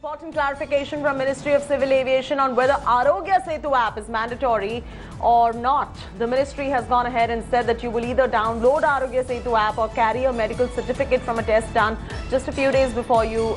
Important clarification from Ministry of Civil Aviation on whether Arogya Setu app is mandatory or not. The ministry has gone ahead and said that you will either download Arogya Setu app or carry a medical certificate from a test done just a few days before you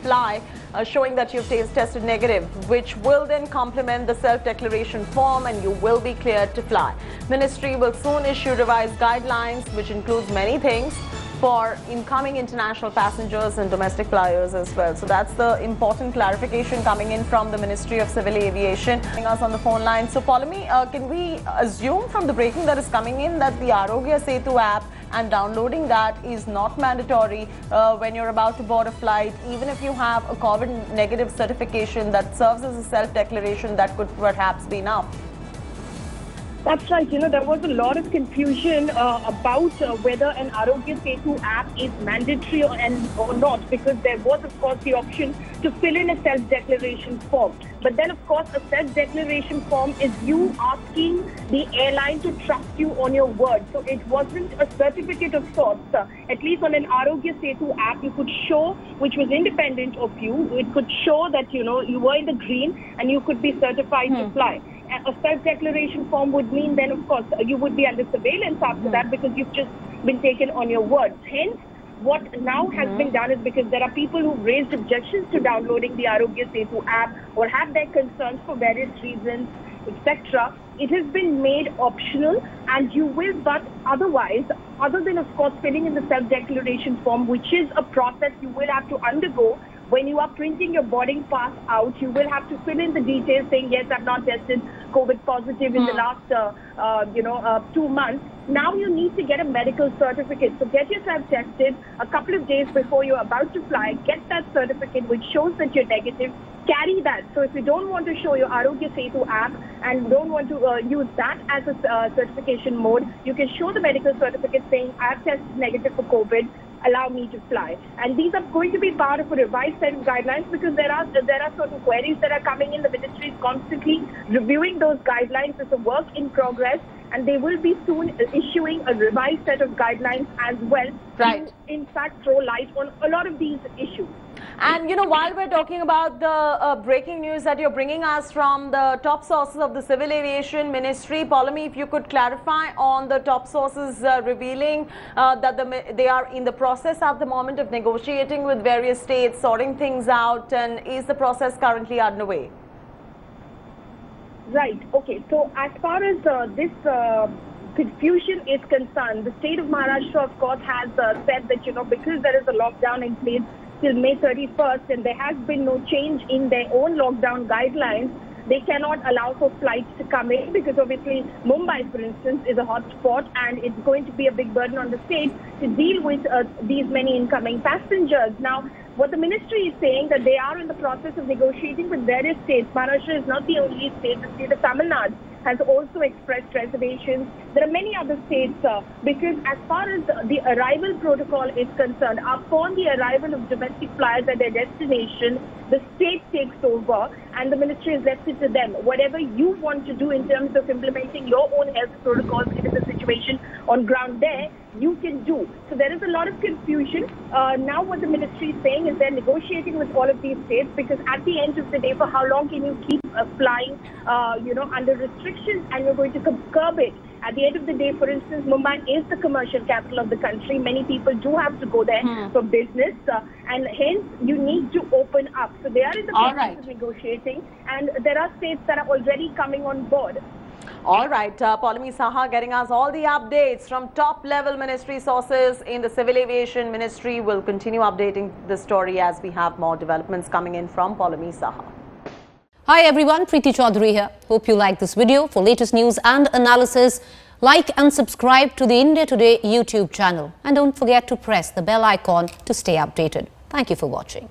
fly, showing that you've tested negative, which will then complement the self-declaration form and you will be cleared to fly. Ministry will soon issue revised guidelines, which includes many things for incoming international passengers and domestic flyers as well. So that's the important clarification coming in from the Ministry of Civil Aviation. Us on the phone line. So Poulomi, can we assume from the breaking that is coming in that the Arogya Setu app and downloading that is not mandatory when you're about to board a flight, even if you have a COVID negative certification that serves as a self-declaration that could perhaps be enough? That's right. There was a lot of confusion about whether an Arogya Setu app is mandatory or not, because there was, of course, the option to fill in a self-declaration form. But then, of course, a self-declaration form is you asking the airline to trust you on your word. So it wasn't a certificate of sorts. At least on an Arogya Setu app, you could show, which was independent of you, it could show that, you were in the green and you could be certified to fly. A self-declaration form would mean then, of course, you would be under surveillance after that because you've just been taken on your word. Hence, what now has been done is, because there are people who've raised objections to downloading the Arogya Setu app or have their concerns for various reasons, etc., it has been made optional, and you will, but otherwise, other than, of course, filling in the self-declaration form, which is a process you will have to undergo. When you are printing your boarding pass out, you will have to fill in the details saying, yes, I've not tested COVID positive in the last, 2 months. Now you need to get a medical certificate. So get yourself tested a couple of days before you're about to fly. Get that certificate which shows that you're negative. Carry that. So if you don't want to show your Arogya Setu app and don't want to use that as a certification mode, you can show the medical certificate saying, I've tested negative for COVID. Allow me to fly. And these are going to be part of a revised set of guidelines, because there are certain queries that are coming in. The ministry is constantly reviewing those guidelines. It's a work in progress, and they will be soon issuing a revised set of guidelines as well. Right. To, in fact, throw light on a lot of these issues. And, while we're talking about the breaking news that you're bringing us from the top sources of the Civil Aviation Ministry, Poulomi, if you could clarify on the top sources revealing that they are in the process at the moment of negotiating with various states, sorting things out, and is the process currently underway? Right. Okay. So as far as this confusion is concerned, the state of Maharashtra, of course, has said that, because there is a lockdown in place till May 31st, and there has been no change in their own lockdown guidelines, they cannot allow for flights to come in, because obviously Mumbai, for instance, is a hot spot, and it's going to be a big burden on the state to deal with these many incoming passengers. Now, what the ministry is saying, that they are in the process of negotiating with various states. Maharashtra is not the only state. The state of Tamil Nadu has also expressed reservations. There are many other states, because as far as the arrival protocol is concerned, upon the arrival of domestic flyers at their destination, the state takes over and the ministry is left it to them. Whatever you want to do in terms of implementing your own health protocols, given the situation on ground there, you can do. So there is a lot of confusion. Now what the ministry is saying is they're negotiating with all of these states, because at the end of the day, for how long can you keep flying, under restrictions, and you're going to curb it? At the end of the day, for instance, Mumbai is the commercial capital of the country. Many people do have to go there for business, and hence you need to open up. So they are in the process of negotiating, and there are states that are already coming on board. All right, Poulomi Saha getting us all the updates from top-level ministry sources in the Civil Aviation Ministry. Will continue updating the story as we have more developments coming in from Poulomi Saha. Hi everyone, Preeti Chaudhary here. Hope you like this video. For latest news and analysis, like and subscribe to the India Today YouTube channel. And don't forget to press the bell icon to stay updated. Thank you for watching.